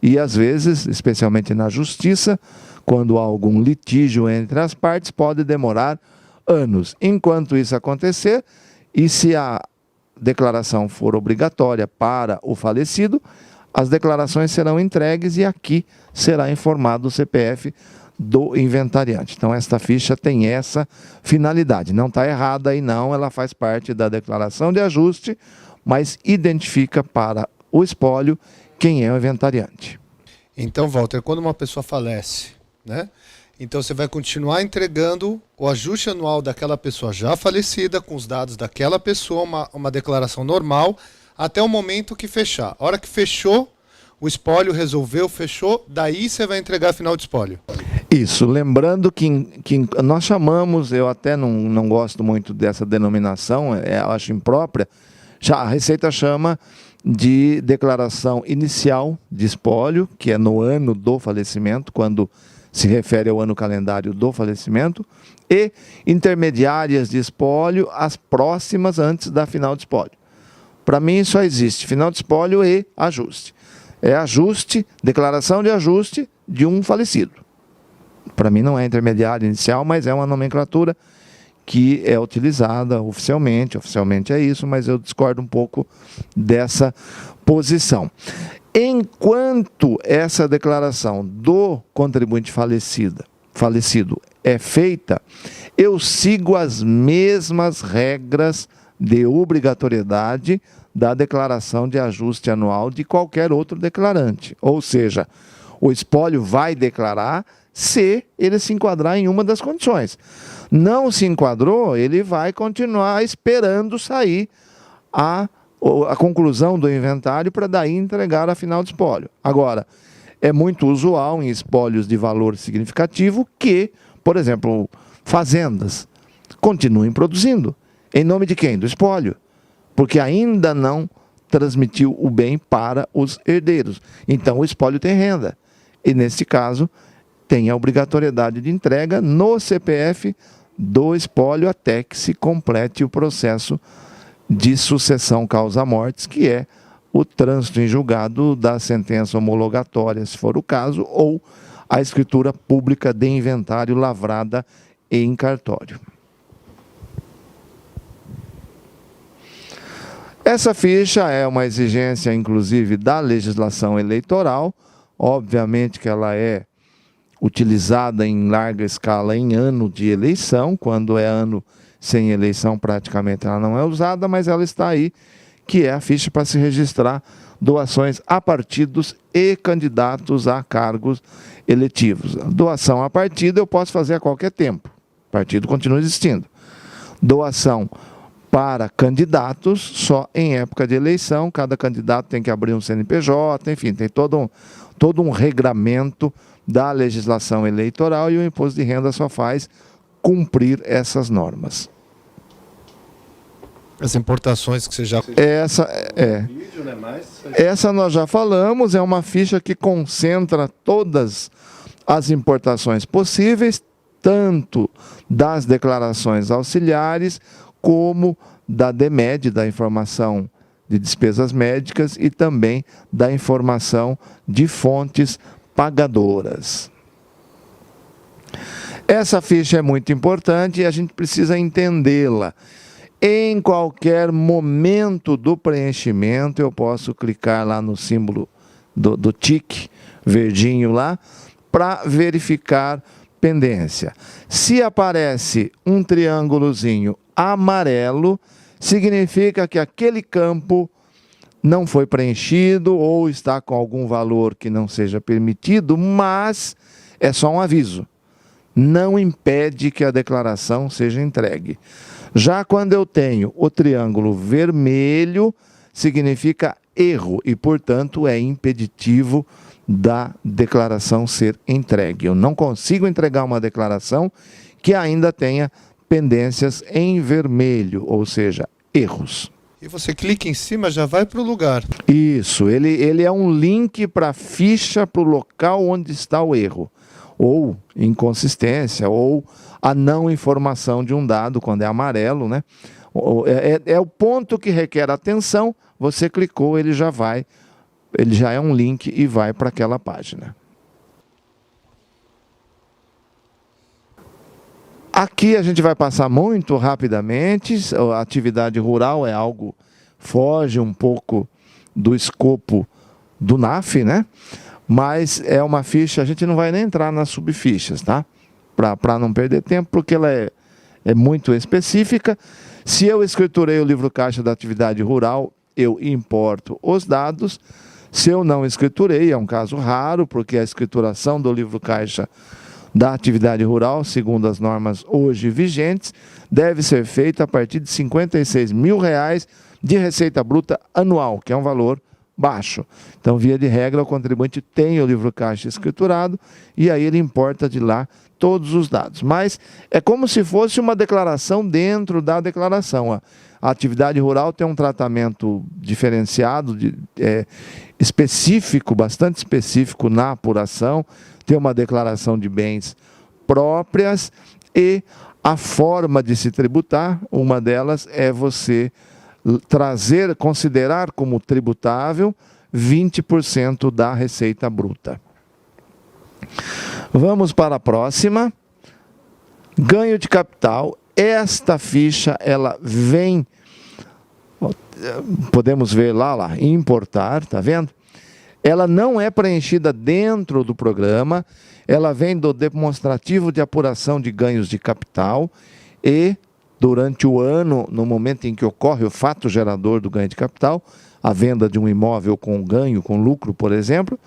E às vezes, especialmente na justiça, quando há algum litígio entre as partes, pode demorar anos. Enquanto isso acontecer, e se a declaração for obrigatória para o falecido, as declarações serão entregues e aqui será informado o CPF do inventariante. Então, esta ficha tem essa finalidade. Não está errada aí não, ela faz parte da declaração de ajuste, mas identifica para o espólio quem é o inventariante. Então, Walter, quando uma pessoa falece, né? Então você vai continuar entregando o ajuste anual daquela pessoa já falecida, com os dados daquela pessoa, uma declaração normal, até o momento que fechar. A hora que fechou, o espólio resolveu, fechou, daí você vai entregar a final de espólio. Isso, lembrando que nós chamamos, eu até não gosto muito dessa denominação, eu acho imprópria, a Receita chama de declaração inicial de espólio, que é no ano do falecimento, quando se refere ao ano calendário do falecimento, e intermediárias de espólio, as próximas antes da final de espólio. Para mim só existe final de espólio e ajuste. É ajuste, declaração de ajuste de um falecido. Para mim não é intermediária inicial, mas é uma nomenclatura que é utilizada oficialmente é isso, mas eu discordo um pouco dessa posição. Enquanto essa declaração do contribuinte falecido é feita, eu sigo as mesmas regras de obrigatoriedade da declaração de ajuste anual de qualquer outro declarante. Ou seja, o espólio vai declarar se ele se enquadrar em uma das condições. Não se enquadrou, ele vai continuar esperando sair a conclusão do inventário para daí entregar a final de espólio. Agora, é muito usual em espólios de valor significativo que, por exemplo, fazendas continuem produzindo. Em nome de quem? Do espólio. Porque ainda não transmitiu o bem para os herdeiros. Então o espólio tem renda. E nesse caso, tem a obrigatoriedade de entrega no CPF do espólio até que se complete o processo de sucessão causa-mortes, que é o trânsito em julgado da sentença homologatória, se for o caso, ou a escritura pública de inventário lavrada em cartório. Essa ficha é uma exigência, inclusive, da legislação eleitoral. Obviamente que ela é utilizada em larga escala em ano de eleição. Quando é ano sem eleição, praticamente ela não é usada, mas ela está aí, que é a ficha para se registrar doações a partidos e candidatos a cargos eletivos. Doação a partido eu posso fazer a qualquer tempo. O partido continua existindo. Doação para candidatos só em época de eleição. Cada candidato tem que abrir um CNPJ, enfim, tem todo um regramento da legislação eleitoral e o imposto de renda só faz cumprir essas normas. As importações que você já... Essa nós já falamos, é uma ficha que concentra todas as importações possíveis, tanto das declarações auxiliares, como da DMED, da informação de despesas médicas, e também da informação de fontes pagadoras. Essa ficha é muito importante e a gente precisa entendê-la. Em qualquer momento do preenchimento, eu posso clicar lá no símbolo do tique verdinho lá, para verificar pendência. Se aparece um triângulozinho amarelo, significa que aquele campo não foi preenchido ou está com algum valor que não seja permitido, mas é só um aviso. Não impede que a declaração seja entregue. Já quando eu tenho o triângulo vermelho, significa erro e, portanto, é impeditivo da declaração ser entregue. Eu não consigo entregar uma declaração que ainda tenha pendências em vermelho, ou seja, erros. E você clica em cima, já vai para o lugar. Isso, ele é um link para a ficha, para o local onde está o erro, ou inconsistência, ou a não informação de um dado, quando é amarelo, né? É o ponto que requer atenção, você clicou, ele já é um link e vai para aquela página. Aqui a gente vai passar muito rapidamente. A atividade rural é algo, foge um pouco do escopo do NAF, né? Mas é uma ficha, a gente não vai nem entrar nas subfichas, tá? Para não perder tempo, porque ela é muito específica. Se eu escriturei o livro caixa da atividade rural, eu importo os dados. Se eu não escriturei, é um caso raro, porque a escrituração do livro caixa da atividade rural, segundo as normas hoje vigentes, deve ser feita a partir de R$ 56 mil de receita bruta anual, que é um valor baixo. Então, via de regra, o contribuinte tem o livro caixa escriturado e aí ele importa de lá todos os dados. Mas é como se fosse uma declaração dentro da declaração. A atividade rural tem um tratamento diferenciado, específico, bastante específico na apuração, tem uma declaração de bens próprias e a forma de se tributar, uma delas é você considerar como tributável 20% da receita bruta. Vamos para a próxima. Ganho de capital. Esta ficha, ela vem, podemos ver lá, importar, tá vendo? Ela não é preenchida dentro do programa, ela vem do demonstrativo de apuração de ganhos de capital e, durante o ano, no momento em que ocorre o fato gerador do ganho de capital, a venda de um imóvel com ganho, com lucro, por exemplo,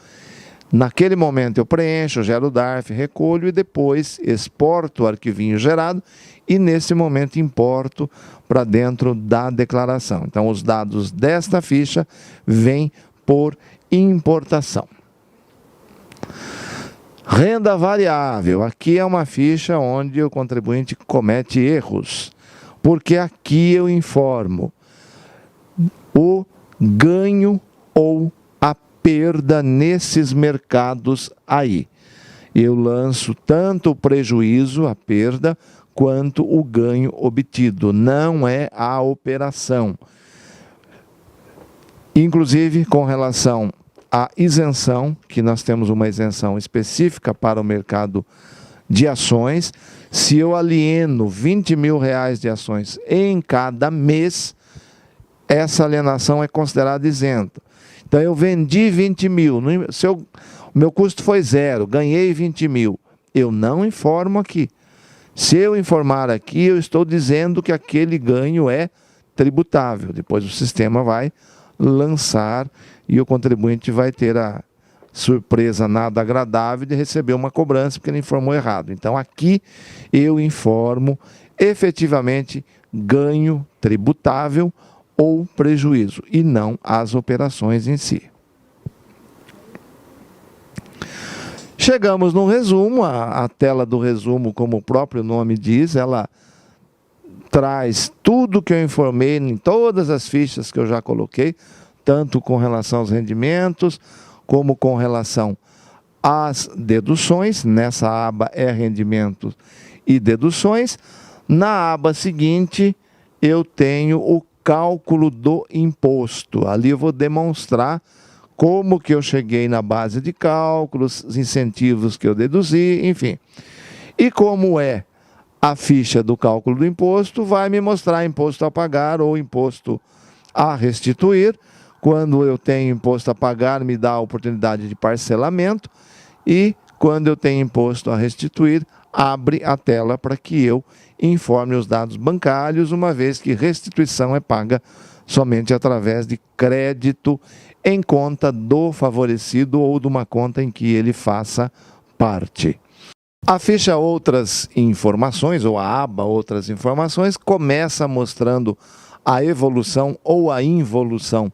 Naquele momento eu preencho, gero o DARF, recolho e depois exporto o arquivinho gerado e nesse momento importo para dentro da declaração. Então os dados desta ficha vêm por importação. Renda variável. Aqui é uma ficha onde o contribuinte comete erros, porque aqui eu informo o ganho ou a perda nesses mercados aí. Eu lanço tanto o prejuízo, a perda, quanto o ganho obtido. Não é a operação. Inclusive, com relação à isenção, que nós temos uma isenção específica para o mercado de ações, se eu alieno 20 mil reais de ações em cada mês, essa alienação é considerada isenta. Então, eu vendi 20 mil, o meu custo foi zero, ganhei 20 mil. Eu não informo aqui. Se eu informar aqui, eu estou dizendo que aquele ganho é tributável. Depois o sistema vai lançar e o contribuinte vai ter a surpresa nada agradável de receber uma cobrança porque ele informou errado. Então aqui eu informo efetivamente ganho tributável ou prejuízo e não as operações em si. Chegamos no resumo, a tela do resumo, como o próprio nome diz, ela traz tudo que eu informei em todas as fichas que eu já coloquei, tanto com relação aos rendimentos, como com relação às deduções. Nessa aba é rendimentos e deduções. Na aba seguinte, eu tenho o cálculo do imposto. Ali eu vou demonstrar como que eu cheguei na base de cálculos, os incentivos que eu deduzi, enfim. E como é a ficha do cálculo do imposto, vai me mostrar imposto a pagar ou imposto a restituir. Quando eu tenho imposto a pagar, me dá a oportunidade de parcelamento. E quando eu tenho imposto a restituir, abre a tela para que eu informe os dados bancários, uma vez que restituição é paga somente através de crédito em conta do favorecido ou de uma conta em que ele faça parte. A ficha Outras Informações, ou a aba Outras Informações, começa mostrando a evolução ou a involução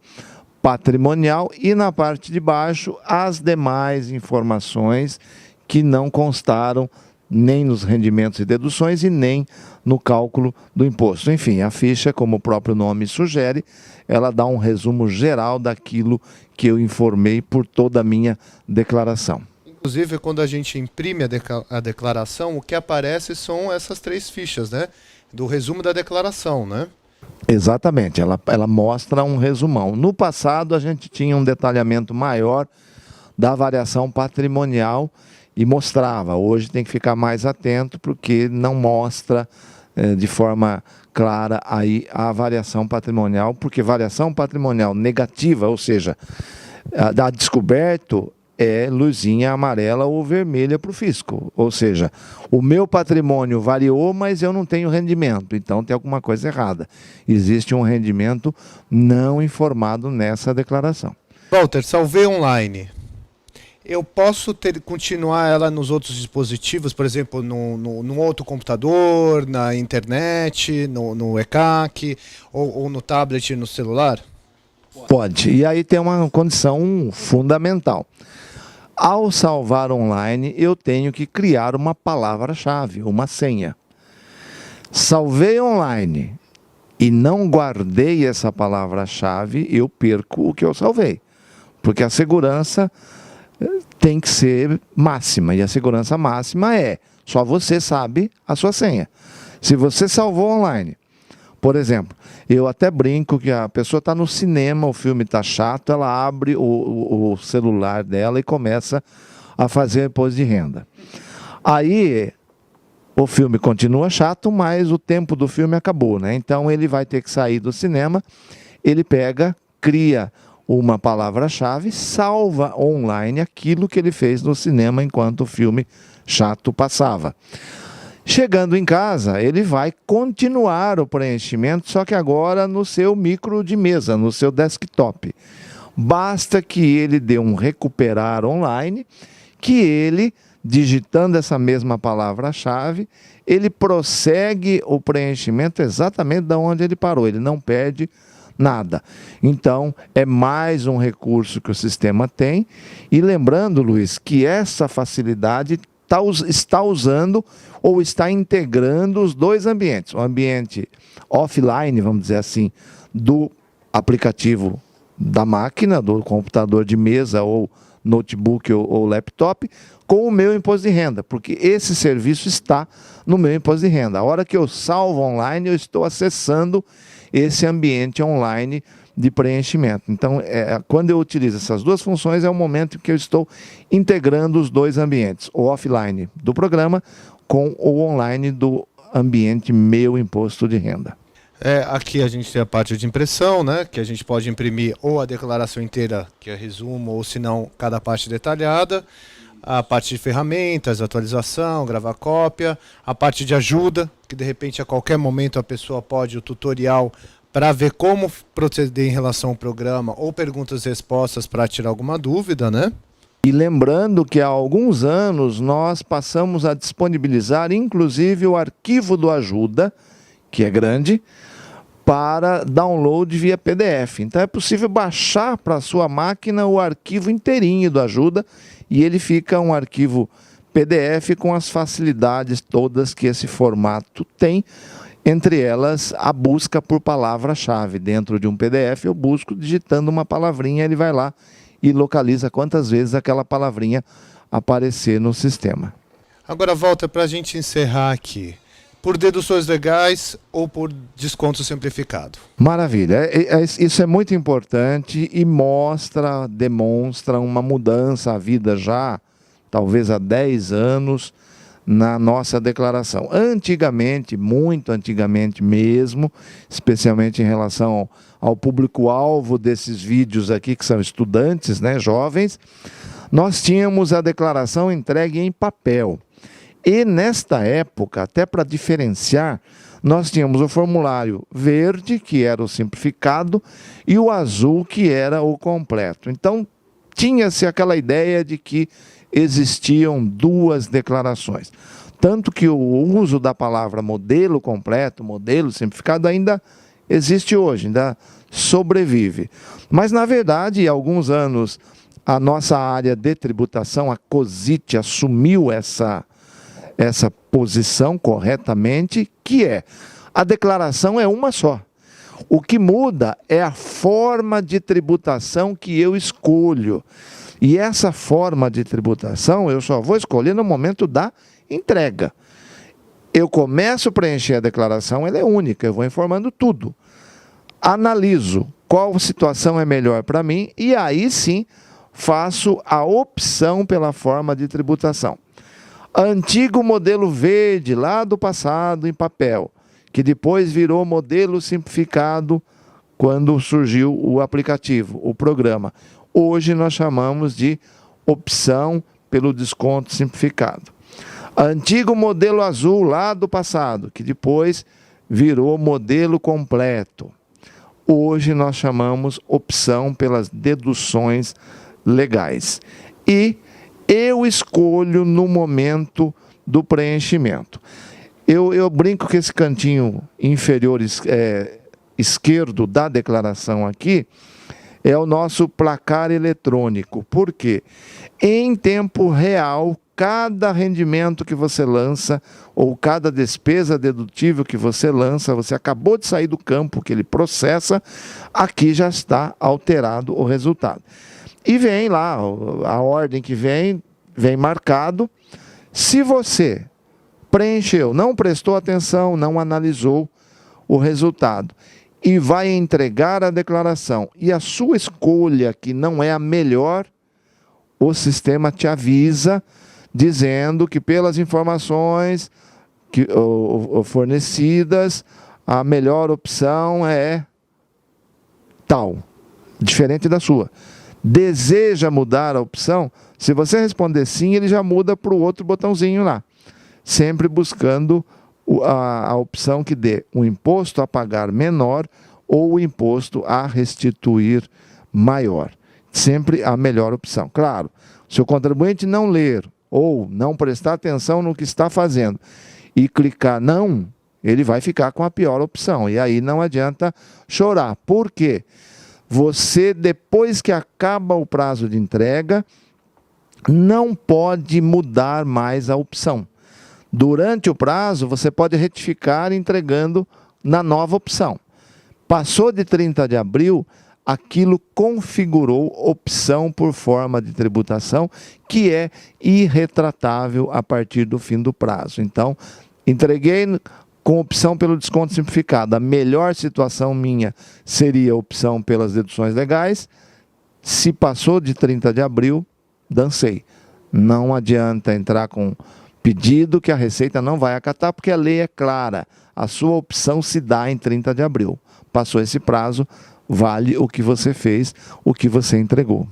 patrimonial e na parte de baixo as demais informações que não constaram nem nos rendimentos e deduções e nem no cálculo do imposto. Enfim, a ficha, como o próprio nome sugere, ela dá um resumo geral daquilo que eu informei por toda a minha declaração. Inclusive, quando a gente imprime a declaração, o que aparece são essas 3 fichas, né? Do resumo da declaração, né? Exatamente, ela mostra um resumão. No passado, a gente tinha um detalhamento maior da variação patrimonial e mostrava. Hoje tem que ficar mais atento porque não mostra de forma clara aí a variação patrimonial, porque variação patrimonial negativa, ou seja, a descoberto é luzinha amarela ou vermelha para o fisco. Ou seja, o meu patrimônio variou, mas eu não tenho rendimento, então tem alguma coisa errada. Existe um rendimento não informado nessa declaração. Walter, salvei online. Eu posso continuar ela nos outros dispositivos, por exemplo, no outro computador, na internet, no ECAC, ou no tablet e no celular? Pode. E aí tem uma condição fundamental. Ao salvar online, eu tenho que criar uma palavra-chave, uma senha. Salvei online e não guardei essa palavra-chave, eu perco o que eu salvei. Porque a segurança tem que ser máxima, e a segurança máxima é só você sabe a sua senha. Se você salvou online, por exemplo, eu até brinco que a pessoa está no cinema, o filme está chato, ela abre o celular dela e começa a fazer imposto de renda. Aí o filme continua chato, mas o tempo do filme acabou, né? Então ele vai ter que sair do cinema, ele pega, cria uma palavra-chave, salva online aquilo que ele fez no cinema enquanto o filme chato passava. Chegando em casa, ele vai continuar o preenchimento, só que agora no seu micro de mesa, no seu desktop. basta que ele dê um recuperar online, que ele, digitando essa mesma palavra-chave, ele prossegue o preenchimento exatamente de onde ele parou, ele não perde nada. Então, é mais um recurso que o sistema tem. E lembrando, Luiz, que essa facilidade está usando ou está integrando os dois ambientes. O ambiente offline, vamos dizer assim, do aplicativo da máquina, do computador de mesa ou notebook ou laptop, com o meu imposto de renda, porque esse serviço está no meu imposto de renda. A hora que eu salvo online, eu estou acessando esse ambiente online de preenchimento. Então, quando eu utilizo essas duas funções, é o momento em que eu estou integrando os dois ambientes, o offline do programa com o online do ambiente meu imposto de renda. Aqui a gente tem a parte de impressão, né, que a gente pode imprimir ou a declaração inteira, que é resumo, ou se não, cada parte detalhada. A parte de ferramentas, atualização, gravar cópia. A parte de ajuda, que de repente a qualquer momento a pessoa pode, o tutorial, para ver como proceder em relação ao programa, ou perguntas e respostas para tirar alguma dúvida, né? E lembrando que há alguns anos nós passamos a disponibilizar, inclusive, o arquivo do Ajuda, que é grande, para download via PDF. Então é possível baixar para a sua máquina o arquivo inteirinho do Ajuda e ele fica um arquivo PDF com as facilidades todas que esse formato tem, entre elas a busca por palavra-chave. Dentro de um PDF eu busco digitando uma palavrinha, ele vai lá e localiza quantas vezes aquela palavrinha aparecer no sistema. Agora volta para a gente encerrar aqui. Por deduções legais ou por desconto simplificado? Maravilha. Isso é muito importante e demonstra uma mudança à vida já, talvez há 10 anos, na nossa declaração. Antigamente, muito antigamente mesmo, especialmente em relação ao público-alvo desses vídeos aqui, que são estudantes, né, jovens, nós tínhamos a declaração entregue em papel. E nesta época, até para diferenciar, nós tínhamos o formulário verde, que era o simplificado, e o azul, que era o completo. Então, tinha-se aquela ideia de que existiam duas declarações. Tanto que o uso da palavra modelo completo, modelo simplificado, ainda existe hoje, ainda sobrevive. Mas, na verdade, há alguns anos, a nossa área de tributação, a COSIT, assumiu essa posição corretamente, que é a declaração é uma só. O que muda é a forma de tributação que eu escolho. E essa forma de tributação eu só vou escolher no momento da entrega. Eu começo a preencher a declaração, ela é única, eu vou informando tudo. Analiso qual situação é melhor para mim e aí sim faço a opção pela forma de tributação. Antigo modelo verde, lá do passado, em papel, que depois virou modelo simplificado quando surgiu o aplicativo, o programa. Hoje nós chamamos de opção pelo desconto simplificado. Antigo modelo azul, lá do passado, que depois virou modelo completo. Hoje nós chamamos opção pelas deduções legais. E eu escolho no momento do preenchimento. Eu brinco que esse cantinho inferior esquerdo da declaração aqui é o nosso placar eletrônico. Por quê? Em tempo real, cada rendimento que você lança ou cada despesa dedutível que você lança, você acabou de sair do campo que ele processa, aqui já está alterado o resultado. E vem lá, a ordem que vem marcado. Se você preencheu, não prestou atenção, não analisou o resultado e vai entregar a declaração e a sua escolha, que não é a melhor, o sistema te avisa, dizendo que pelas informações fornecidas, a melhor opção é tal, diferente da sua. Deseja mudar a opção? Se você responder sim, ele já muda para o outro botãozinho lá. Sempre buscando a opção que dê o imposto a pagar menor ou o imposto a restituir maior. sempre a melhor opção. Claro, se o contribuinte não ler ou não prestar atenção no que está fazendo e clicar não, ele vai ficar com a pior opção. E aí não adianta chorar. Por quê? Você, depois que acaba o prazo de entrega, não pode mudar mais a opção. Durante o prazo, você pode retificar entregando na nova opção. Passou de 30 de abril, aquilo configurou opção por forma de tributação, que é irretratável a partir do fim do prazo. Então, entreguei com opção pelo desconto simplificado. A melhor situação minha seria a opção pelas deduções legais. Se passou de 30 de abril, dancei. Não adianta entrar com pedido que a Receita não vai acatar, porque a lei é clara. A sua opção se dá em 30 de abril. Passou esse prazo, vale o que você fez, o que você entregou.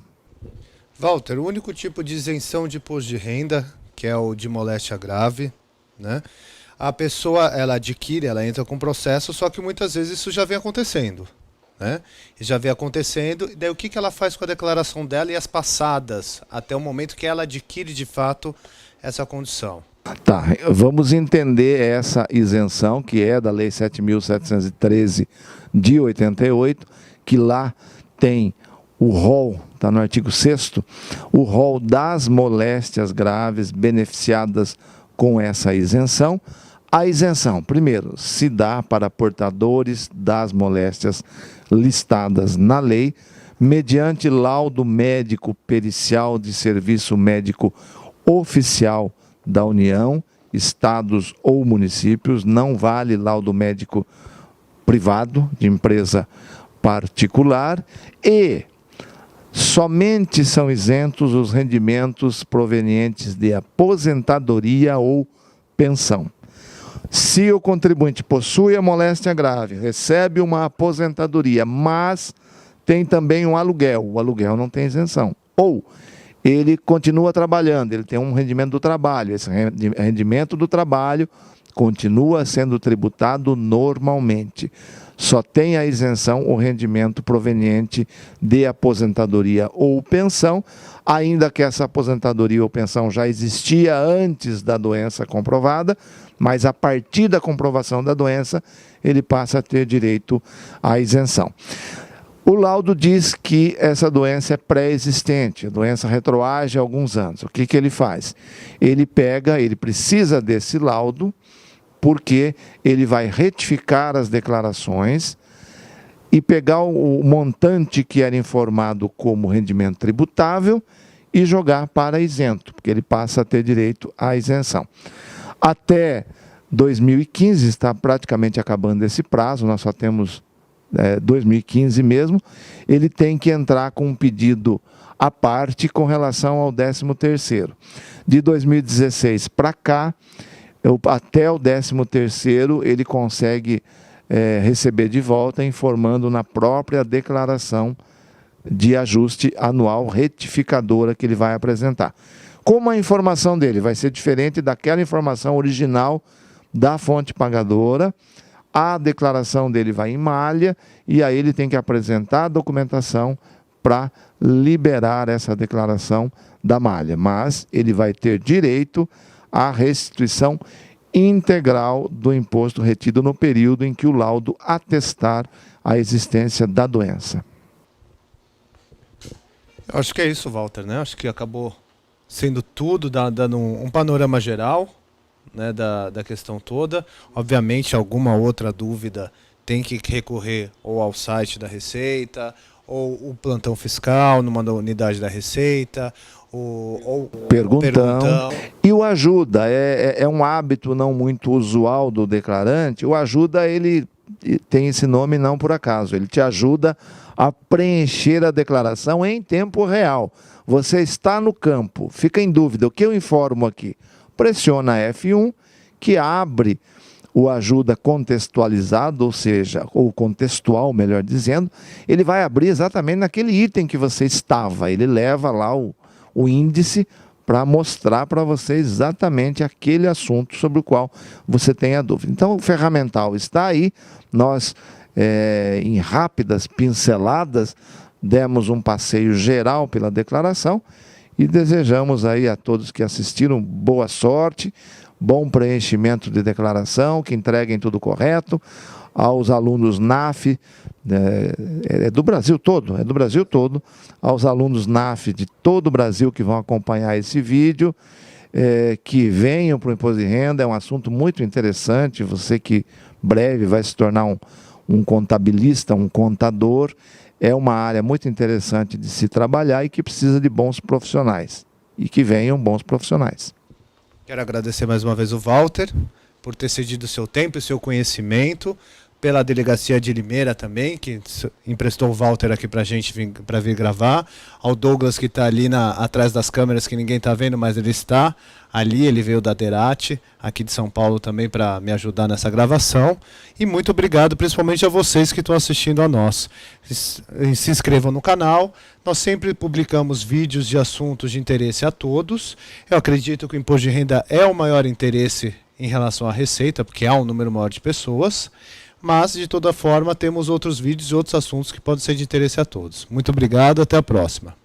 Walter, o único tipo de isenção de imposto de renda, que é o de moléstia grave, né? A pessoa, ela adquire, ela entra com processo, só que muitas vezes isso já vem acontecendo, né? E já vem acontecendo, e daí o que ela faz com a declaração dela e as passadas, até o momento que ela adquire de fato essa condição? Tá, vamos entender essa isenção, que é da Lei 7.713 de 88, que lá tem o rol, está no artigo 6º, o rol das moléstias graves beneficiadas com essa isenção. A isenção, primeiro, se dá para portadores das moléstias listadas na lei, mediante laudo médico pericial de serviço médico oficial da União, estados ou municípios. Não vale laudo médico privado, de empresa particular, e somente são isentos os rendimentos provenientes de aposentadoria ou pensão. Se o contribuinte possui a moléstia grave, recebe uma aposentadoria, mas tem também um aluguel, o aluguel não tem isenção. Ou ele continua trabalhando, ele tem um rendimento do trabalho, esse rendimento do trabalho continua sendo tributado normalmente. Só tem a isenção o rendimento proveniente de aposentadoria ou pensão, ainda que essa aposentadoria ou pensão já existia antes da doença comprovada, mas a partir da comprovação da doença, ele passa a ter direito à isenção. O laudo diz que essa doença é pré-existente, a doença retroage há alguns anos. O que ele faz? Ele precisa desse laudo, porque ele vai retificar as declarações e pegar o montante que era informado como rendimento tributável e jogar para isento, porque ele passa a ter direito à isenção. Até 2015, está praticamente acabando esse prazo, nós só temos 2015 mesmo, ele tem que entrar com um pedido à parte com relação ao 13º. De 2016 para cá, até o 13º, ele consegue receber de volta, informando na própria declaração de ajuste anual retificadora que ele vai apresentar. Como a informação dele vai ser diferente daquela informação original da fonte pagadora, a declaração dele vai em malha e aí ele tem que apresentar a documentação para liberar essa declaração da malha. Mas ele vai ter direito à restituição integral do imposto retido no período em que o laudo atestar a existência da doença. Eu acho que é isso, Walter, né? Acho que acabou sendo tudo, dando um panorama geral, né, da questão toda. Obviamente, alguma outra dúvida tem que recorrer ou ao site da Receita, ou o plantão fiscal numa unidade da Receita, ou perguntão. E o ajuda é um hábito não muito usual do declarante. O ajuda, ele tem esse nome não por acaso, ele te ajuda a preencher a declaração em tempo real. Você está no campo, fica em dúvida, o que eu informo aqui? Pressiona F1, que abre o ajuda contextualizado, ou seja, ou contextual, melhor dizendo, ele vai abrir exatamente naquele item que você estava, ele leva lá o índice para mostrar para você exatamente aquele assunto sobre o qual você tem a dúvida. Então, o ferramental está aí, nós, em rápidas pinceladas, demos um passeio geral pela declaração e desejamos aí a todos que assistiram boa sorte, bom preenchimento de declaração, que entreguem tudo correto, aos alunos NAF, do Brasil todo, aos alunos NAF de todo o Brasil que vão acompanhar esse vídeo, que venham para o Imposto de Renda. É um assunto muito interessante, você que breve vai se tornar um contabilista, um contador, é uma área muito interessante de se trabalhar e que precisa de bons profissionais, e que venham bons profissionais. Quero agradecer mais uma vez o Walter por ter cedido o seu tempo e seu conhecimento, pela Delegacia de Limeira também, que emprestou o Walter aqui para a gente para vir gravar, ao Douglas que está ali atrás das câmeras, que ninguém está vendo, mas ele está ali, ele veio da Derate, aqui de São Paulo também, para me ajudar nessa gravação, e muito obrigado principalmente a vocês que estão assistindo a nós. Se inscrevam no canal, nós sempre publicamos vídeos de assuntos de interesse a todos. Eu acredito que o Imposto de Renda é o maior interesse em relação à receita, porque há um número maior de pessoas, mas de toda forma temos outros vídeos e outros assuntos que podem ser de interesse a todos. Muito obrigado, até a próxima.